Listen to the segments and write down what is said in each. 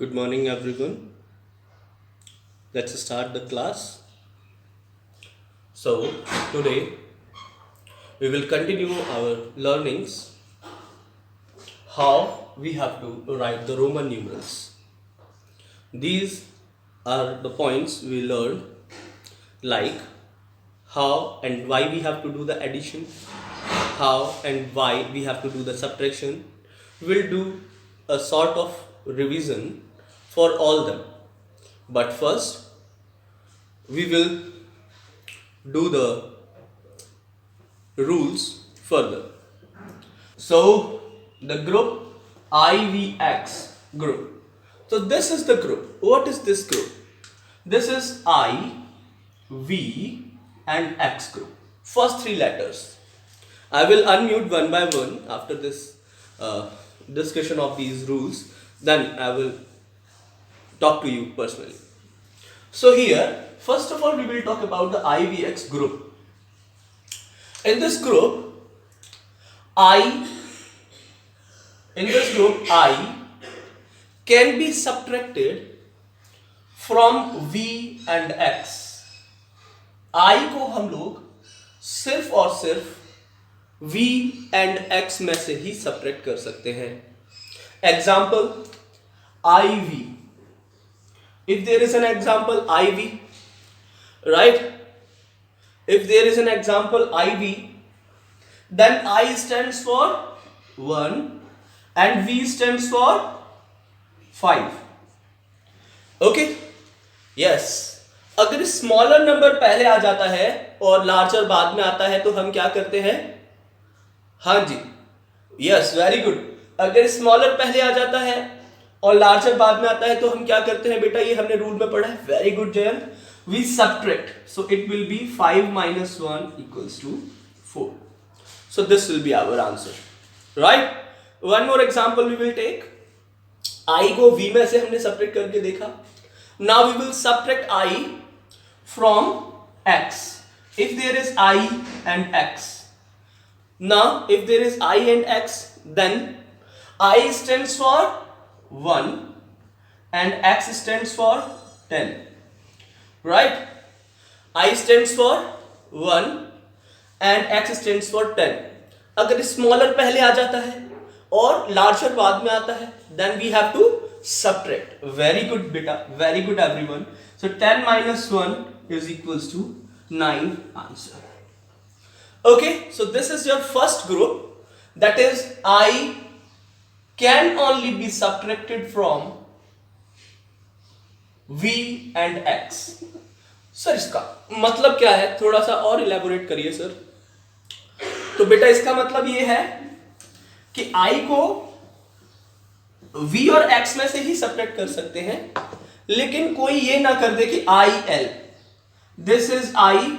Good morning, everyone. Let's start the class. So, today we will continue our learnings how we have to write the Roman numerals. These are the points we learned, like how and why we have to do the addition, how and why we have to do the subtraction. We'll do a sort of revision for all them. But first, we will do the rules further. So the group IVX group. So this is the group. What is this group? This is I, V and X group. First three letters. I will unmute one by one after this discussion of these rules. Then I will talk to you personally. So here, first of all, we will talk about the IVX group. In this group, I can be subtracted from V and X. I को हम लोग सिर्फ और सिर्फ V and X में से ही subtract कर सकते हैं. Example IV. If there is an example IV, right? If there is an example IV, then I stands for 1 and V stands for 5. Okay? Yes. अगर स्मॉलर नंबर पहले आ जाता है और लार्जर बाद में आता है तो हम क्या करते हैं? हाँ जी, यस, वेरी गुड. अगर स्मॉलर पहले आ जाता है और लार्जर बाद में आता है तो हम क्या करते हैं बेटा? ये हमने रूल में पढ़ा है. Very good Jayant. We subtract, so it will be 5 minus 1 equals to 4. So this will be our answer, right? One more example we will take. I को V में से हमने subtract करके देखा. Now we will subtract I from X. If there is I and X. Now if there is I and X, then I stands for 1 and X stands for 10. Right? I stands for 1 and X stands for 10. अगर smaller पहले आ जाता है और larger बाद में आता है, then we have to subtract. Very good beta, very good everyone. So 10 minus 1 is equals to 9 answer. Okay, so this is your first group, that is I can only be subtracted from V and X. Sir इसका मतलब क्या है? थोड़ा सा और elaborate करिए sir. तो बेटा इसका मतलब ये है कि I को V और X में से ही सब्ट्रैक्ट कर सकते हैं, लेकिन कोई ये ना कर दे कि IL. This is I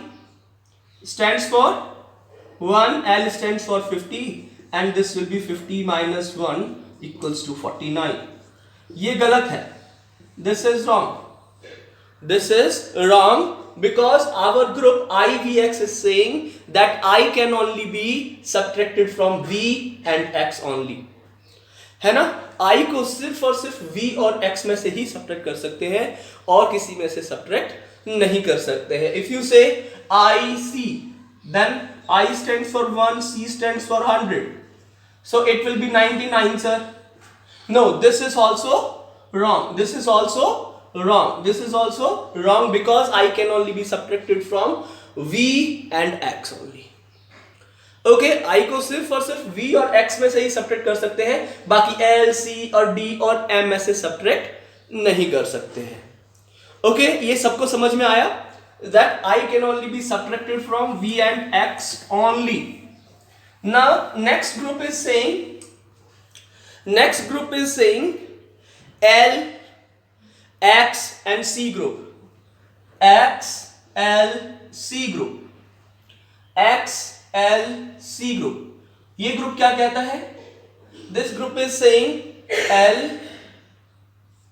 stands for 1, L stands for 50 and this will be 50 minus 1 equals to 49. ये गलत है. This is wrong. This is wrong because our group IVX is saying that I can only be subtracted from V and X only. है ना? I को सिर्फ और सिर्फ V और X में से ही सब्ट्रैक्ट कर सकते हैं और किसी में से सब्ट्रैक्ट नहीं कर सकते हैं. If you say IC, then I stands for 1, C stands for 100. So it will be 99, sir. No, this is also wrong. This is also wrong. This is also wrong because I can only be subtracted from V and X only. Okay, I को सिर्फ और सिर्फ V और X में से ही subtract कर सकते हैं, बाकी L, C और D और M में से सब्ट्रैक्ट नहीं कर सकते हैं. Okay, ये सबको समझ में आया? That I can only be subtracted from V and X only. Now next group is saying L, X and C group. X, L, C group. X, L, C group. ये ग्रुप क्या कहता है? This group is saying L,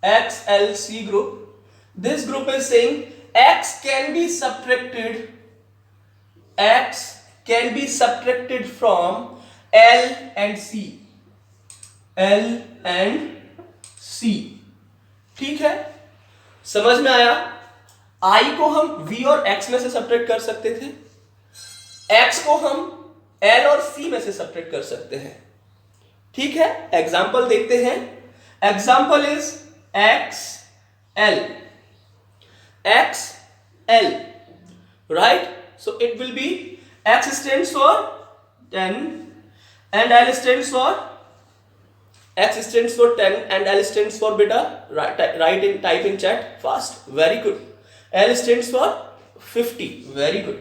X, L, C group. This group is saying X can be subtracted from L and C. L and C. ठीक है, समझ में आया। I को हम V और X में से सब्ट्रैक्ट कर सकते थे, X को हम L और C में से सब्ट्रैक्ट कर सकते हैं। ठीक है, एग्जाम्पल देखते हैं। Example is X L, X L, right? So it will be X stands for 10 and L stands for X stands for 10 and L stands for beta. Write in, type in chat fast. Very good. L stands for 50. Very good.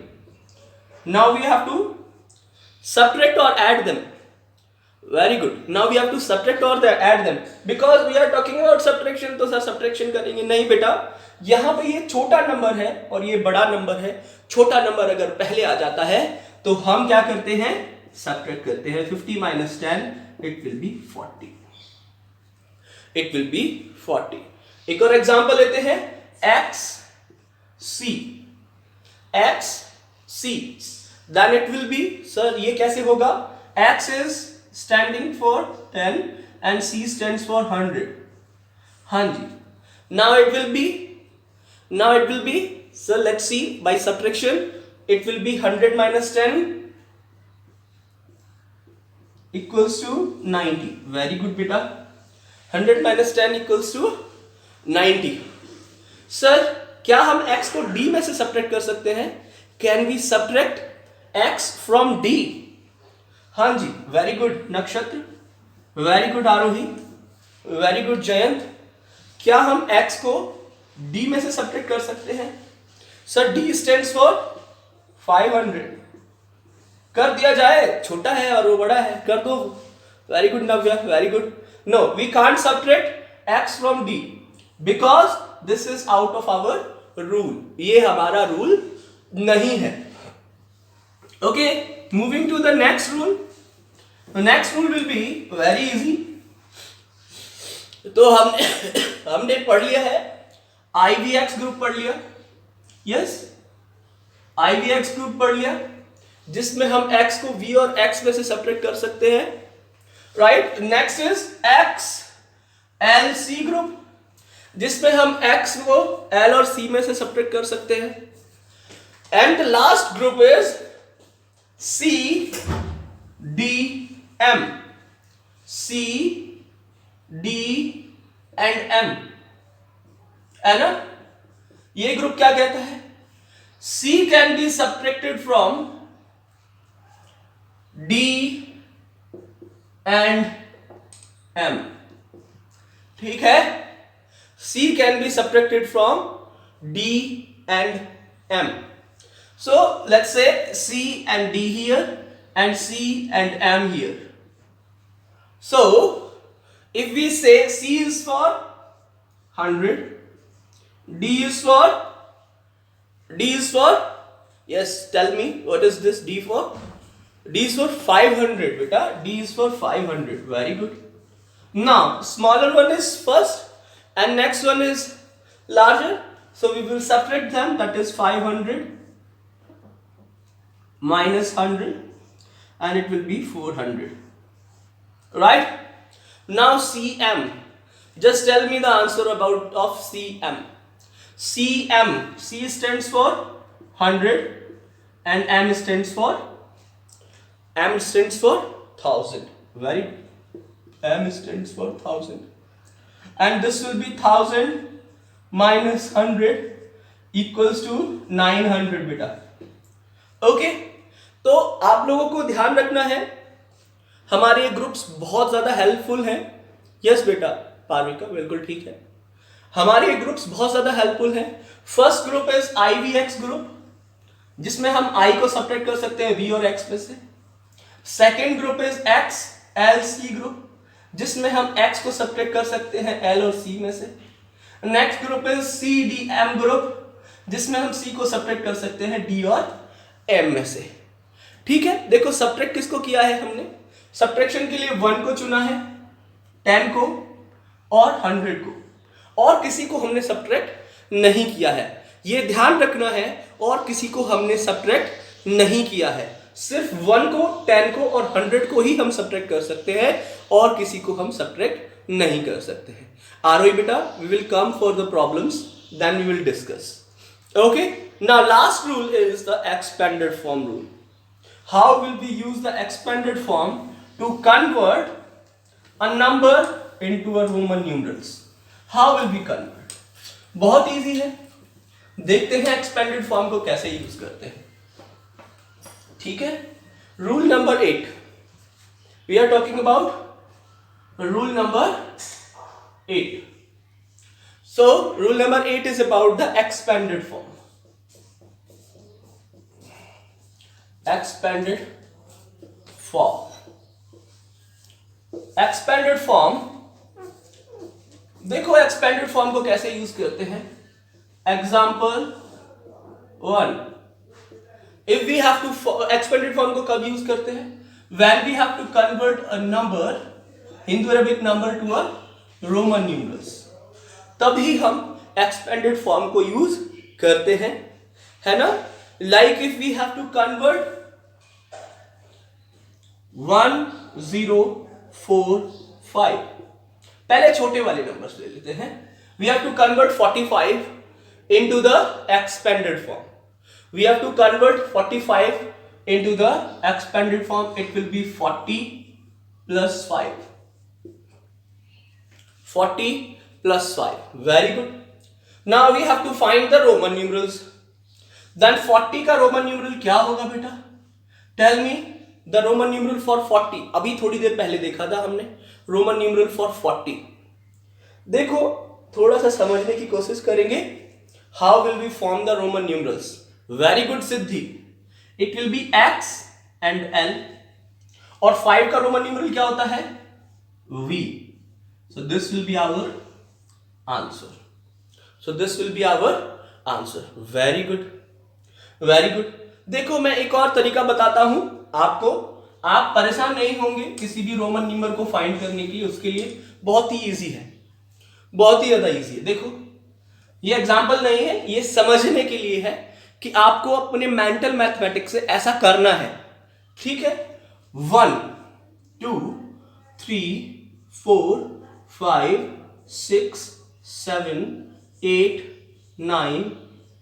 Now we have to subtract or add them. Very good. Now we have to subtract or add them because we are talking about subtraction. तो sir subtraction करेंगे नहीं बेटा, यहाँ पे ये छोटा number है और ये बड़ा नंबर है। छोटा नंबर अगर पहले आ जाता है तो हम क्या करते हैं, subtract करते हैं। 50 minus 10 it will be 40. It will be 40. एक और एग्जांपल लेते हैं, X C, X C, then it will be, sir ये कैसे होगा, X is standing for 10 and C stands for 100. हाँ जी, now it will be, so let's see by subtraction, it will be 100 minus 10 equals to 90. Very good beta. 100 minus 10 equals to 90. Sir क्या हम x को d में से subtract कर सकते हैं? Can we subtract x from d? हाँ जी, very good नक्षत्र, वेरी गुड आरोही, वेरी गुड जयंत। क्या हम x को d में से सब्ट्रैक्ट कर सकते हैं? सर d स्टैंड्स फॉर 500, कर दिया जाए, छोटा है और वो बड़ा है, कर दो। Very good Navya, very good. No, we can't subtract x from d because this is out of our rule, ये हमारा रूल नहीं है। Okay, moving to the next rule. Next rule will be very easy. तो हमने पढ़ लिया है IVX group पढ़ लिया, यस IVX ग्रुप पढ़ लिया जिसमें हम x को v और x में से सेपरेट कर सकते हैं, right. Next is XLC group जिसमें हम x को L और C में से सेपरेट कर सकते हैं। And last group is CDM, C D and M, है ना। ये ग्रुप क्या कहता है, C can be subtracted from D and M, ठीक है। C can be subtracted from D and M. So let's say C and D here and C and M here. So if we say C is for 100, D is for, yes, tell me what is this D for? D is for 500 beta, D is for 500, very good. Now smaller one is first and next one is larger, so we will subtract them, that is 500 minus 100 and it will be 400, right. Now CM, just tell me the answer about of CM. CM, C stands for 100 and M stands for 1000, very, M stands for 1000 and this will be 1000 minus 100 equals to 900 बेटा। Okay, तो आप लोगों को ध्यान रखना है हमारे ये ग्रुप्स बहुत ज्यादा हेल्पफुल हैं। यस बेटा पार्विका, बिल्कुल ठीक है, हमारे ये ग्रुप्स बहुत ज्यादा हेल्पफुल हैं। First group is IVX group जिसमें हम I को सब्ट्रैक्ट कर सकते हैं V और X में से। Second group is XLC group जिसमें हम x को सब्ट्रैक्ट कर सकते हैं L और C में से। Next group is CDM group जिसमें हम C को सब्ट्रैक्ट कर सकते हैं D और M में से। ठीक है, देखो सब्ट्रैक्ट किसको किया है हमने, सब्ट्रैक्शन के लिए 1 को चुना है, 10 को और 100 को, और किसी को हमने सब्ट्रैक्ट नहीं किया है, ये ध्यान रखना है। और किसी को हमने सब्ट्रैक्ट नहीं किया है, सिर्फ 1 को, 10 को और 100 को ही हम सब्ट्रैक्ट कर सकते हैं और किसी को हम सब्ट्रैक्ट नहीं कर सकते हैं। ROE beta, we will come for the problems, then we will discuss. Okay, now last rule is the expanded form rule. How will we use the expanded form to convert a number into a Roman numerals? How will we convert? बहुत easy है, देखते हैं expanded form को कैसे use करते हैं. ठीक है, rule number 8 we are talking about rule number 8. So rule number 8 is about the expanded form. Expanded form. Expanded form. देखो expanded form को कैसे यूज करते हैं. Example 1. If we have to expanded form को कब यूज करते हैं? When we have to convert a number, Hindu-Arabic number to a Roman numerals. तभी हम एक्सपेंडेड फॉर्म को यूज करते हैं, है ना. Like if we have to convert 1045, पहले छोटे वाले नंबर्स ले लेते हैं. We have to convert 45 into the expanded form. We have to convert 45 into the expanded form. It will be 40 plus 5. 40 plus 5. Very good. Now we have to find the Roman numerals. Then 40 का Roman numeral क्या होगा बेटा? Tell me the Roman numeral for 40. अभी थोड़ी देर पहले देखा था हमने Roman numeral for 40. देखो थोड़ा सा समझने की कोशिश करेंगे. How will we form the Roman numerals? Very good Siddhi. It will be X and L. और 5 का Roman numeral क्या होता है? V. So this will be our answer. So this will be our answer. Very good. Very good. देखो मैं एक और तरीका बताता हूं आपको. आप परेशान नहीं होंगे किसी भी रोमन नंबर को फाइंड करने के लिए. उसके लिए बहुत ही इजी है, बहुत ही ज्यादा इजी है. देखो ये एग्जांपल नहीं है, ये समझने के लिए है कि आपको अपने मेंटल मैथमेटिक्स से ऐसा करना है. ठीक है. 1 2 3 4 5 6 7 8 9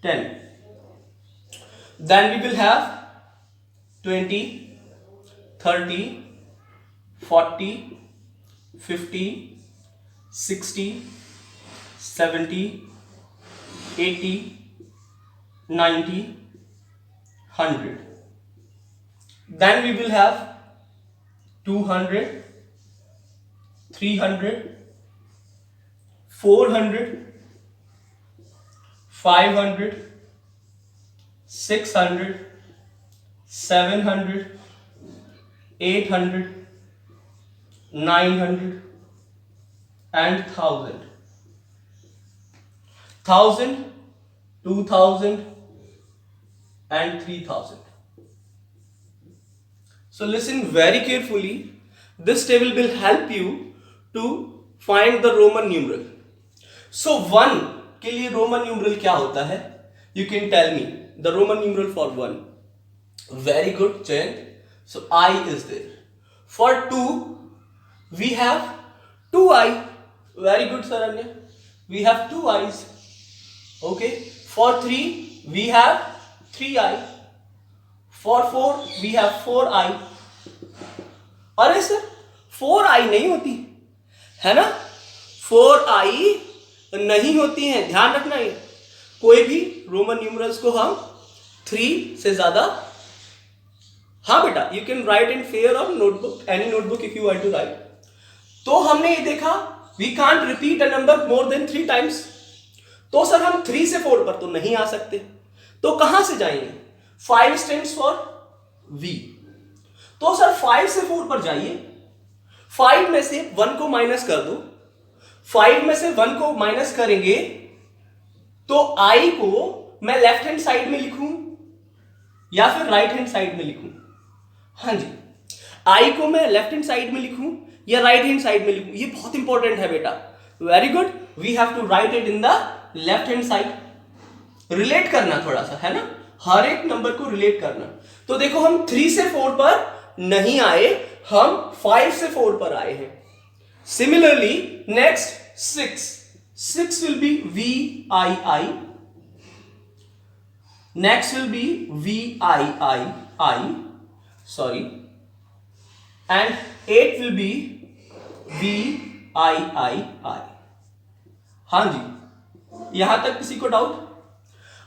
10. Then we will have 20 30 40 50 60 70 80 90 100. Then we will have 200 300 400 500 600 700 800 900 and 1000. 1000 2000 and 3000. So listen very carefully. This table will help you to find the Roman numeral. So 1 के लिए Roman numeral क्या होता है? You can tell me the Roman numeral for 1. Very good, Jayant. So I is there. For 2 we have 2i. Very good, Saranya. We have 2 i's. Okay. For 3 we have 3i. For 4 we have 4i. अरे sir 4i नहीं होती है ना, 4i नहीं होती है, ध्यान रखना. है कोई भी रोमन न्यूमरल्स को हम 3 से ज्यादा, हाँ बेटा you can write in fair और notebook, any notebook if you want to write. तो हमने ये देखा we can't repeat a number more than 3 times. तो सर हम 3 से 4 पर तो नहीं आ सकते, तो कहां से जाएंगे? 5 स्टैंड्स फॉर V. तो सर 5 से 4 पर जाइए. 5 में से 1 को माइनस कर दो. 5 में से 1 को माइनस करेंगे तो I को मैं लेफ्ट हैंड साइड में लिखूं या फिर राइट हैंड साइड में लिखूं? हाँ जी, I को मैं लेफ्ट हैंड साइड में लिखूं या राइट हैंड साइड में लिखूं? ये बहुत इंपॉर्टेंट है बेटा. Very good. We have to write it in the left hand side. Relate करना थोड़ा सा, है ना, हर एक नंबर को रिलेट करना. तो देखो हम 3 से 4 पर नहीं आए, हम 5 से 4 पर आए हैं. Similarly next 6 will be VII. Next will be VII. Sorry. And 8 will be VIII. हाँ जी, यहां तक किसी को डाउट?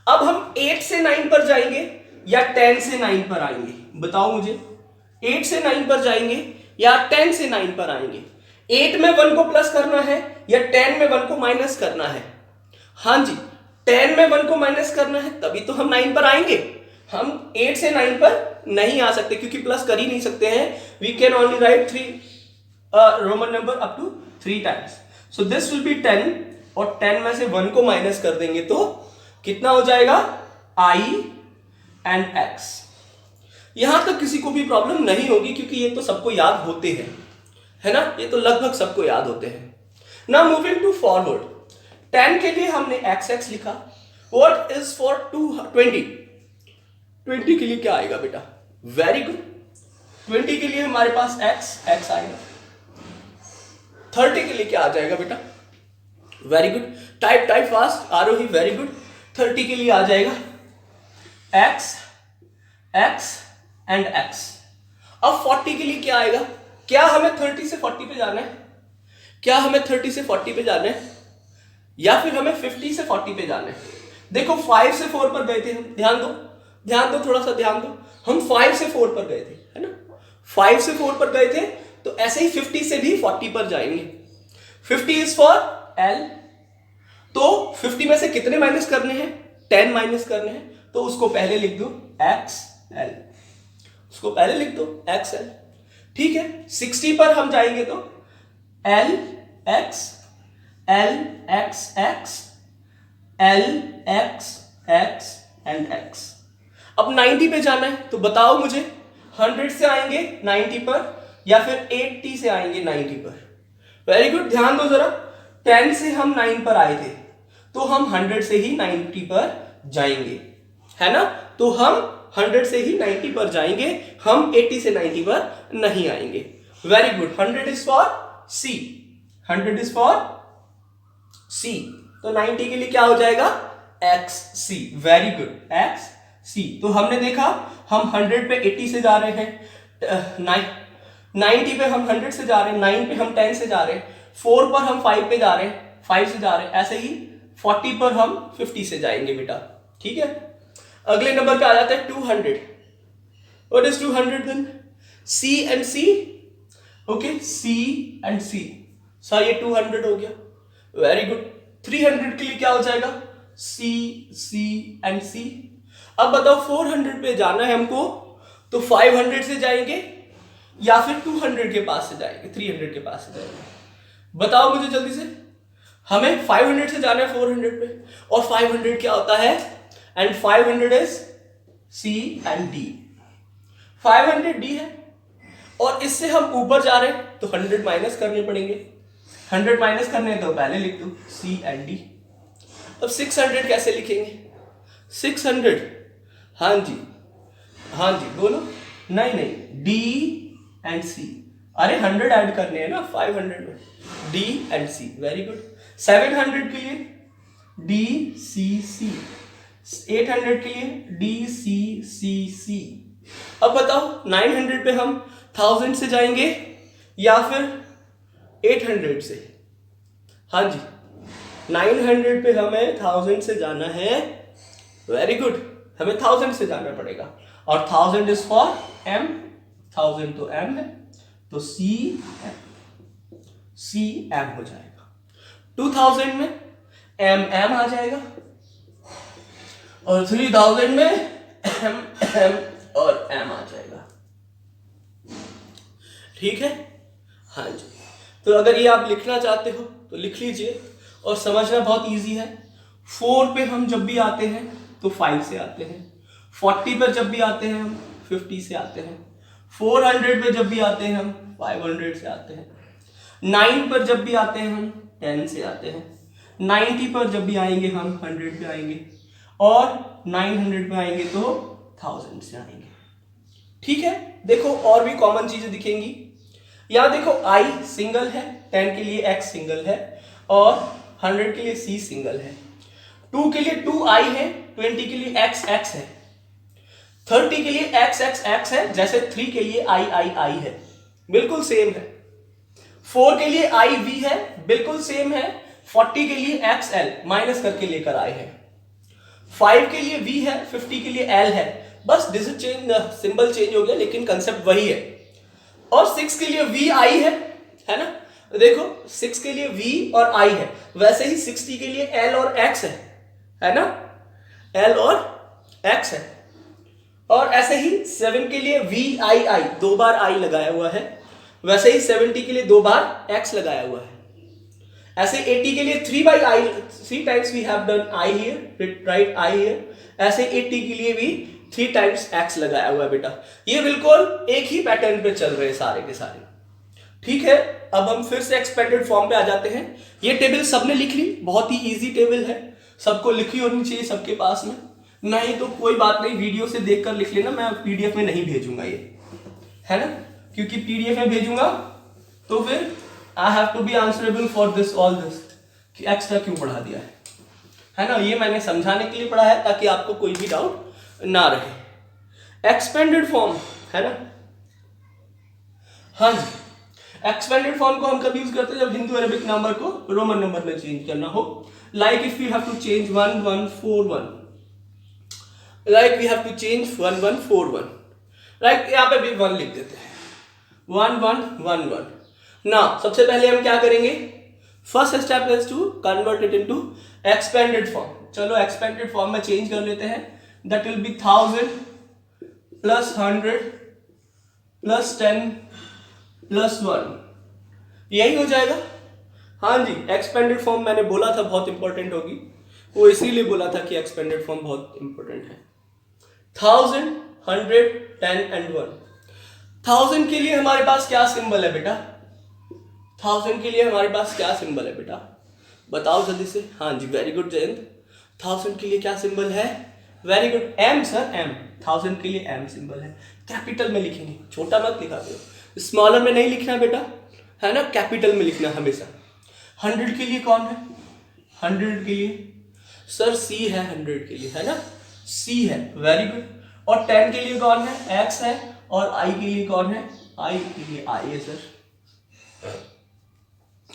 अब हम 8 से 9 पर जाएंगे या 10 से 9 पर आएंगे? बताओ मुझे, 8 से 9 पर जाएंगे या 10 से 9 पर आएंगे? 8 में 1 को प्लस करना है या 10 में 1 को माइनस करना है? हाँ जी, 10 में 1 को माइनस करना है, तभी तो हम 9 पर आएंगे। हम 8 से 9 पर नहीं आ सकते क्योंकि प्लस कर ही नहीं सकते हैं। We can only write 3 Roman number up to 3 times. So this will be 10 और 10 में से 1 को माइनस कर देंगे तो कितना हो जाएगा? I and X। यहां तक किसी को भी प्रॉब्लम नहीं होगी क्योंकि ये तो सबको याद होते हैं, है ना? ये तो लगभग सबको याद होते हैं। नाउ मूविंग टू फॉरवर्ड, 10 के लिए हमने XX लिखा। What is for 20? 20 के लिए क्या आएगा बेटा? वेरी गुड, 20 के लिए हमारे पास X आएगा। 30 के लिए क्या आ जाएगा बेटा? वेरी गुड, टाइप फास्ट, आरोही, वेरी गुड। 30 के लिए आ जाएगा X एंड X। अब 40 के लिए क्या आएगा? क्या हमें 30 से 40 पे जाना है? क्या हमें 30 से 40 पे जाना है या फिर हमें 50 से 40 पे जाना है? देखो 5 से 4 पर गए थे हम, ध्यान दो, थोड़ा सा ध्यान दो। हम 5 से 4 पर गए थे, है ना? 5 से 4 पर गए थे, तो ऐसे ही 50 से भी 40 पर जाएंगे। 50 इज फॉर L, तो 50 में से कितने माइनस करने हैं? 10 माइनस करने हैं, तो उसको पहले लिख दो XL, उसको पहले लिख दो XL। ठीक है, 60 पर हम जाएंगे तो LX एंड X। अब 90 पे जाना है, तो बताओ मुझे 100 से आएंगे 90 पर या फिर 80 से आएंगे 90 पर? वेरी गुड, ध्यान दो जरा। 10 से हम 9 पर आए थे, तो हम 100 से ही 90 पर जाएंगे, है ना? तो हम 100 से ही 90 पर जाएंगे, हम 80 से 90 पर नहीं आएंगे। Very good, 100 is for C, 100 is for C। तो 90 के लिए क्या हो जाएगा? XC। Very good, XC। तो हमने देखा, हम 100 पे 80 से जा रहे हैं, 90 पे हम 100 से जा रहे हैं, 9 पे हम 10 से जा रहे हैं, 4 पर हम 5 पे जा रहे हैं, 5 से जा रहे हैं, ऐसे ही 40 पर हम 50 से जाएंगे बेटा। ठीक है, अगले नंबर पे आ जाता है 200। What is 200 then? C and C। Okay, C and C। Sir ये 200 हो गया, वेरी गुड। 300 के लिए क्या हो जाएगा? C and C। अब बताओ 400 पे जाना है हमको, तो 500 से जाएंगे या फिर 200 के पास से जाएंगे, 300 के पास से जाएंगे? बताओ मुझे जल्दी से। हमें 500 से जाना है 400 पे, और 500 क्या होता है? And 500 is C and D। 500 D है, और इससे हम ऊपर जा रहे हैं तो 100 माइनस करने पड़ेंगे। 100 माइनस करने हैं तो पहले लिख दो C एंड D। अब 600 कैसे लिखेंगे? 600, हाँ जी बोलो। नहीं, D एंड C। अरे 100 ऐड करने हैं ना 500 में, D and C। Very good. 700 के लिए DCC, 800 के लिए DCCC। अब बताओ 900 पे हम 1000 से जाएंगे या फिर 800 से? हाँ जी, 900 पे हमें 1000 से जाना है। वेरी गुड, हमें 1000 से जाना पड़ेगा, और 1000 इज फॉर M, 1000 तो M है, तो CM हो जाएगा। 2000 में MM आ जाएगा, और 3000 में MM और M आ जाएगा। ठीक है, हाँ जी। तो अगर ये आप लिखना चाहते हो तो लिख लीजिए, और समझना बहुत इजी है। 4 पे हम जब भी आते हैं तो 5 से आते हैं, 40 पर जब भी आते हैं हम 50 से आते हैं, 400 पे जब भी आते हैं हम 500 से आते हैं, 9 पर जब भी आते हैं हम 10 से आते हैं, 90 पर जब भी आएंगे हम 100 पे आएंगे, और 900 पे आएंगे तो 1000 से आएंगे। ठीक है, देखो और भी कॉमन चीजें दिखेंगी। यहाँ देखो I सिंगल है, 10 के लिए X सिंगल है, और 100 के लिए C सिंगल है, 2 के लिए 2i है, 20 के लिए x है, 30 के लिए x है, जैसे 3 के लिए I है, बिल्कुल सेम है। 4 के लिए IV है, बिल्कुल सेम है। 40 के लिए XL माइनस करके लेकर आए हैं। 5 के लिए V है, 50 के लिए L है, बस डिजिट चेंज, सिंबल चेंज हो गया, लेकिन कंसेप्ट वही है। और 6 के लिए VI है ना, देखो 6 के लिए V और I है, वैसे ही 60 के लिए L और X है ना, L और X है। और ऐसे ही 7 के लिए VII, 2 बार I लगाया हुआ है, वैसे ही 70 के लिए 2 बार X लगाया हुआ है। ऐसे 80 के लिए 3 times we have done I here, right I here। ऐसे 80 के लिए भी 3 times X लगाया हुआ है बेटा। ये बिल्कुल एक ही पैटर्न पे चल रहे हैं सारे के सारे, ठीक है। अब हम फिर से एक्सपेंडेड फॉर्म पे आ जाते हैं। ये टेबल सबने लिख ली, बहुत ही इजी टेबल है, सबको लिखी होनी चाहिए सबके पास में, नहीं तो कोई बात नहीं, वीडियो से देखकर लिख लेना, मैं पीडीएफ में नहीं भेजूंगा ये, है ना, क्योंकि पीडीएफ में भेजूंगा तो फिर I have to be answerable for this all this, कि एक्स्ट्रा क्यों बढ़ा दिया है ना। ये मैंने समझाने के लिए पढ़ा है ताकि आपको कोई भी डाउट ना रहे। एक्सपेंडेड फॉर्म है ना, हाँ जी। एक्सपेंडेड फॉर्म को हम कब यूज करते हैं, जब हिंदू अरेबिक नंबर को रोमन नंबर में चेंज करना हो। Like if you have to change 1141, like we have to change 1141, like यहाँ पे भी 1 लिख देते हैं, 1111 ना। सबसे पहले हम क्या करेंगे, first step is to convert it into expanded form. चलो एक्सपेंडेड फॉर्म में चेंज कर लेते हैं, that will be 1000 plus 100 plus 10 plus 1, यही हो जाएगा। हाँ जी, एक्सपेंडेड फॉर्म मैंने बोला था बहुत इंपॉर्टेंट होगी, वो इसीलिए बोला था कि एक्सपेंडेड फॉर्म बहुत इंपॉर्टेंट है। 1000 100 10 एंड 1। 1000 के लिए हमारे पास क्या सिंबल है बेटा, 1000 के लिए हमारे पास क्या सिंबल है बेटा, बताओ जल्दी से। हाँ जी, वेरी गुड जयंत। 1000 के लिए क्या सिंबल है, very good, M sir, M। 1000 के लिए M सिंबल है, कैपिटल में लिखेंगे, छोटा मत लिखा दो, स्मॉलर में नहीं लिखना बेटा, है ना, कैपिटल में लिखना हमेशा। 100 के लिए कौन है, 100 के लिए सर C है, 100 के लिए है ना, C है, वेरी गुड। और 10 के लिए कौन है, X है, और I के लिए कौन है, I के लिए I है सर,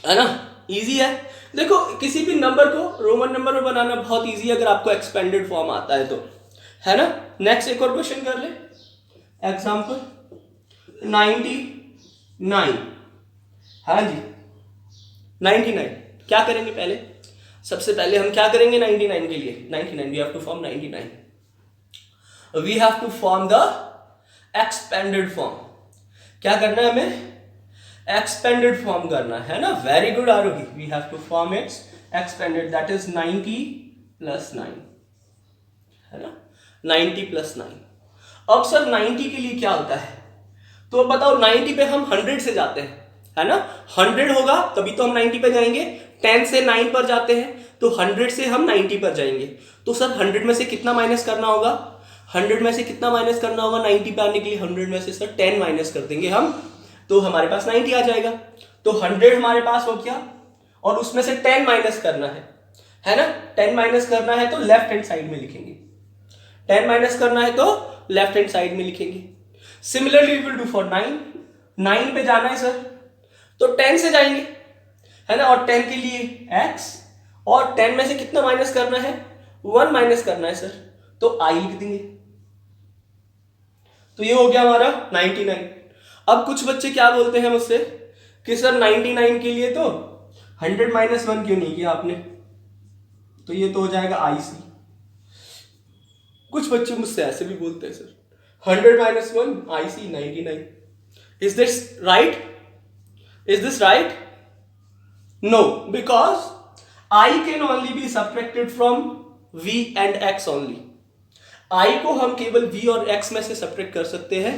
है ना, इजी है। देखो किसी भी नंबर को रोमन नंबर में बनाना बहुत इजी है अगर आपको एक्सपेंडेड फॉर्म आता है तो, है ना। नेक्स्ट एक और क्वेश्चन कर ले, एग्जाम्पल 99, हाँ जी 99, क्या करेंगे पहले, सबसे पहले हम क्या करेंगे 99 के लिए, 99 we have to form 99, we have to form the expanded form. क्या करना है हमें, एक्सपेंडेड फॉर्म करना है ना, very good Arohi, we have to form its expanded, that is 90 plus 9, है ना, 90 प्लस 9। अब सर 90 के लिए क्या होता है, तो बताओ 90 पे हम 100 से जाते हैं, है ना, 100 होगा तभी तो हम 90 पे जाएंगे, 10 से 9 पर जाते हैं तो 100 से हम 90 पर जाएंगे। तो सर 100 में से कितना माइनस करना होगा, 100 में से कितना माइनस करना होगा 90 पे आने के लिए, 100 में से सर 10 माइनस कर देंगे हम, तो हमारे पास 90 आ जाएगा। तो 100 हमारे पास हो गया, और उसमें से 10 माइनस करना है ना, 10 माइनस करना है तो लेफ्ट हैंड साइड में लिखेंगे, 10 माइनस करना है तो लेफ्ट हैंड साइड में लिखेंगे। Similarly we will do for 9 पे जाना है सर तो 10 से जाएंगे, है ना, और 10 के लिए x, और 10 में से कितना माइनस करना है, 1 माइनस करना है सर, तो I लिख देंगे। तो ये हो गया हमारा 99। अब कुछ बच्चे क्या बोलते हैं मुझसे कि सर 99 के लिए तो 100 माइनस 1 क्यों नहीं किया आपने, तो ये तो हो जाएगा IC। कुछ बच्चे मुझसे ऐसे भी बोलते हैं sir 100 minus 1 IC 99। Is this right, is this right, no, because I can only be subtracted from V and X only. I को हम केवल V और X में से सब्ट्रैक्ट कर सकते हैं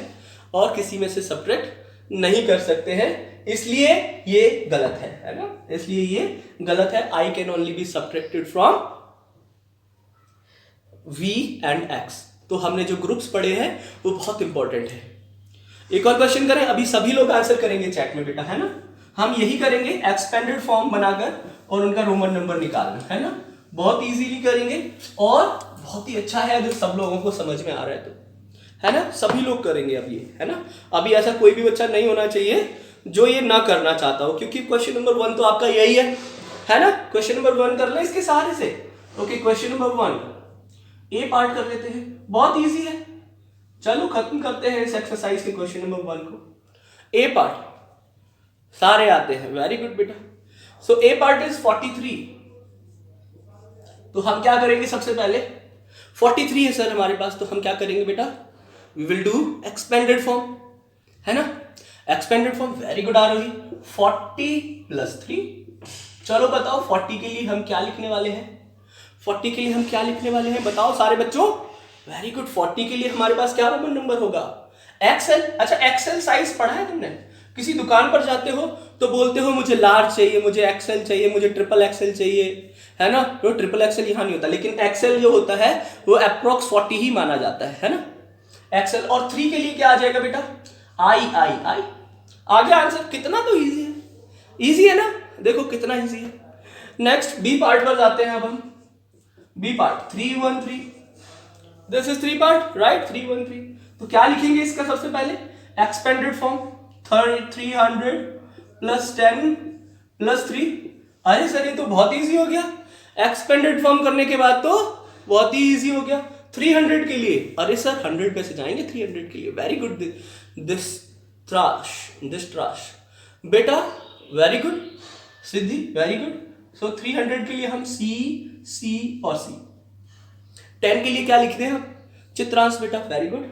और किसी में से सब्ट्रैक्ट नहीं कर सकते हैं, इसलिए ये गलत है ना, इसलिए ये गलत है। I can only be subtracted from V and X। तो हमने जो ग्रुप्स पढ़े हैं वो बहुत इंपॉर्टेंट है। एक और क्वेश्चन करें, अभी सभी लोग आंसर करेंगे चैट में बेटा, है ना, हम यही करेंगे, एक्सपेंडेड फॉर्म बनाकर और उनका रोमन नंबर निकालना है ना, बहुत इजीली करेंगे और बहुत ही अच्छा है अगर सब लोगों को समझ में आ रहा है तो, है ना, सभी लोग करेंगे अब ये, है ना। अभी ऐसा कोई भी बच्चा नहीं होना चाहिए जो ये ना करना चाहता हो, क्योंकि क्वेश्चन नंबर 1 तो आपका यही है ना। क्वेश्चन नंबर 1 कर ले इसके सहारे से। ओके, क्वेश्चन नंबर 1 ए पार्ट कर लेते हैं, बहुत इजी है। चलो खत्म करते हैं इस एक्सरसाइज के क्वेश्चन नंबर 1 को। ए पार्ट सारे आते हैं, वेरी गुड बेटा। सो ए पार्ट इज 43। तो हम क्या करेंगे सबसे पहले, 43 है सर हमारे पास, तो हम क्या करेंगे बेटा, we will do expanded form, है ना। Expanded form, very good Aarohi. 40 + 3। चलो बताओ 40 के लिए हम क्या लिखने वाले हैं, 40 के लिए हम क्या लिखने वाले हैं, बताओ सारे बच्चों। वेरी गुड, 40 के लिए हमारे पास क्या रोमन नंबर होगा, एक्सएल। अच्छा, एक्सएल साइज पढ़ा है तुमने, किसी दुकान पर जाते हो तो बोलते हो मुझे लार्ज चाहिए, मुझे एक्सएल चाहिए, मुझे ट्रिपल एक्सएल चाहिए, है ना। तो ट्रिपल एक्सएल यहाँ नहीं होता, लेकिन एक्सएल जो होता है वो अप्रोक्स 40 ही माना जाता है ना एक्सएल। और 3 के लिए क्या आ जाएगा बेटा, आई आई आई। आ गया आंसर, कितना तो इजी है, इजी है ना, देखो कितना इजी है। नेक्स्ट बी पार्ट पर जाते हैं अब हम। B part 313, this is 3 part, right, 313। तो क्या लिखेंगे इसका सबसे पहले, एक्सपेंडेड फॉर्म 300 + 10 + 3। अरे सर ये तो बहुत इजी हो गया, एक्सपेंडेड फॉर्म करने के बाद तो बहुत ही इजी हो गया। 300 के लिए, अरे सर 100 पे से जाएंगे 300 के लिए, वेरी गुड। दिस ट्राश बेटा, वेरी गुड सिद्धि, वेरी गुड। सो 300 के लिए हम सी सी और सी। 10 के लिए क्या लिखते हैं हम, चित्रांश बेटा, वेरी गुड।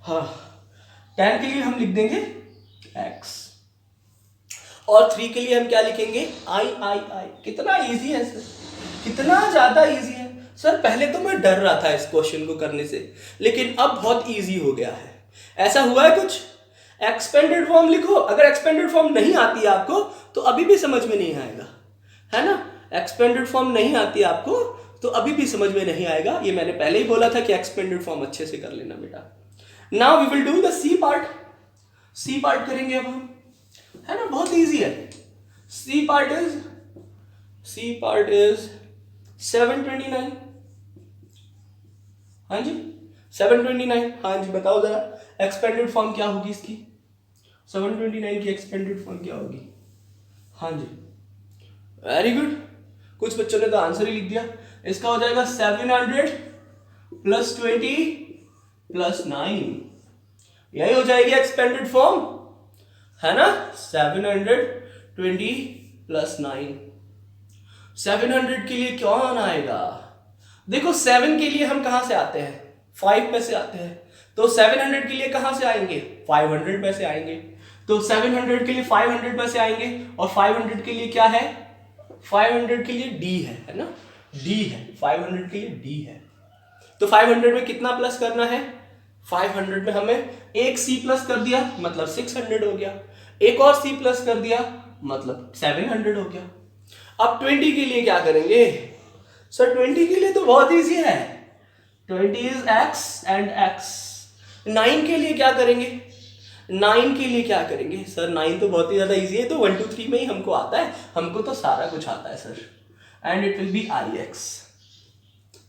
हाँ, 10 के लिए हम लिख देंगे x, और 3 के लिए हम क्या लिखेंगे, आई आई आई। कितना इजी है सर, कितना ज्यादा इजी है सर। पहले तो मैं डर रहा था इस क्वेश्चन को करने से, लेकिन अब बहुत इजी हो गया है। ऐसा हुआ है कुछ, एक्सपेंडेड फॉर्म लिखो, अगर एक्सपेंडेड फॉर्म नहीं आती है आपको तो अभी भी समझ में नहीं आएगा, है ना। एक्सपेंडेड फॉर्म नहीं आती है आपको तो अभी भी समझ में नहीं आएगा, ये मैंने पहले ही बोला था कि एक्सपेंडेड फॉर्म अच्छे से कर लेना बेटा। Now we will do the C part. C part करेंगे अब हम, है ना, बहुत इजी है। C part is 729। हाँ जी 729, हाँ जी बताओ जरा एक्सपेंडेड फॉर्म क्या होगी इसकी, 729 की एक्सपेंडेड फॉर्म क्या होगी। हाँ जी वेरी गुड, कुछ बच्चों ने तो आंसर ही लिख दिया। इसका हो जाएगा 700 + 20 + 9, यही हो जाएगी एक्सपेंडेड फॉर्म, है ना। 720 + 9। 700 के लिए कौन आएगा, देखो 7 के लिए हम कहां से आते हैं, 5 में से आते हैं, तो 700 के लिए कहां से आएंगे, 500 में से आएंगे। तो 700 के लिए 500 में से आएंगे, और 500 के लिए क्या है, 500 के लिए डी है ना, डी है, 500 के लिए डी है। तो 500 में कितना प्लस करना है, 500 में हमें एक सी प्लस कर दिया मतलब 600 हो गया, एक और सी प्लस कर दिया मतलब 700 हो गया। अब 20 के लिए क्या करेंगे सर, 20 के लिए तो बहुत इजी है, 20 इज x एंड x। 9 के लिए क्या करेंगे, 9 के लिए क्या करेंगे सर, 9 तो बहुत ही ज्यादा इजी है, तो 1 2 3 में ही हमको आता है, हमको तो सारा कुछ आता है sir, and it will B ix।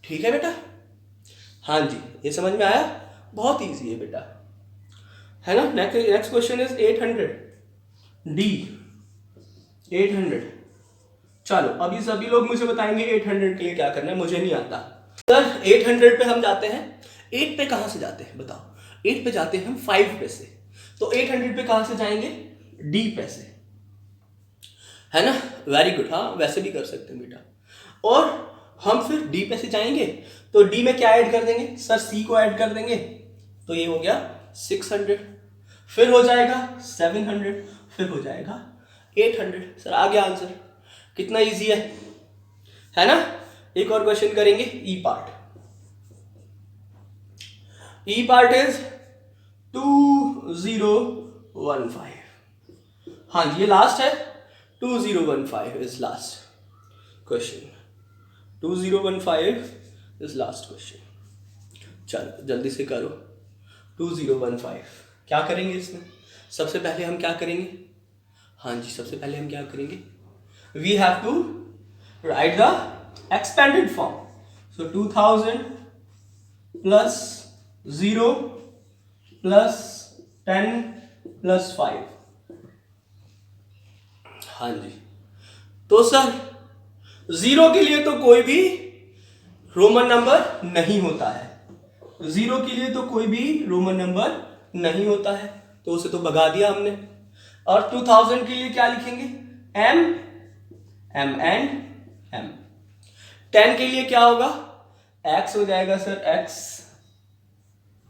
ठीक है बेटा, हाँ जी ये समझ में आया, बहुत इजी है बेटा, है ना। Next question is 800 D, 800। चलो अभी सभी लोग मुझे बताएंगे 800 के लिए क्या करना है, मुझे नहीं आता सर। 800 पे हम जाते हैं, 8 पे कहां से जाते हैं बताओ, 8 पे जाते हैं हम 5 पे से, तो 800 पे कहां से जाएंगे, डी पे से, है ना। वेरी गुड, हाँ वैसे भी कर सकते हैं बेटा। और हम फिर डी पे से जाएंगे, तो डी में क्या ऐड कर देंगे सर, सी को ऐड कर देंगे, तो ये हो गया 600, फिर हो जाएगा 700, फिर हो जाएगा 800। सर आ गया आंसर, कितना इजी है ना। एक और क्वेश्चन करेंगे ई पार्ट। E part is 2015। हाँ जी ये लास्ट है, 2015 is last question, 2015 is last question. चलो जल्दी से करो, 2015 क्या करेंगे इसमें, सबसे पहले हम क्या करेंगे, हाँ जी सबसे पहले हम क्या करेंगे, we have to write the expanded form. So 2000 plus 0 plus 10 plus 5. हाँ जी, तो सर 0 के लिए तो कोई भी रोमन नंबर नहीं होता है, 0 के लिए तो कोई भी रोमन नंबर नहीं होता है, तो उसे तो भगा दिया हमने। और 2000 के लिए क्या लिखेंगे? M and M। 10 के लिए क्या होगा? X हो जाएगा सर X,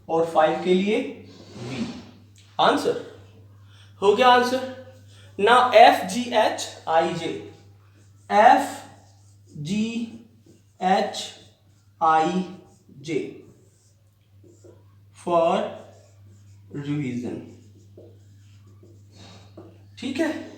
और 5 के लिए V। आंसर हो गया answer. Now FGHIJ, FGHIJ for revision. ठीक है।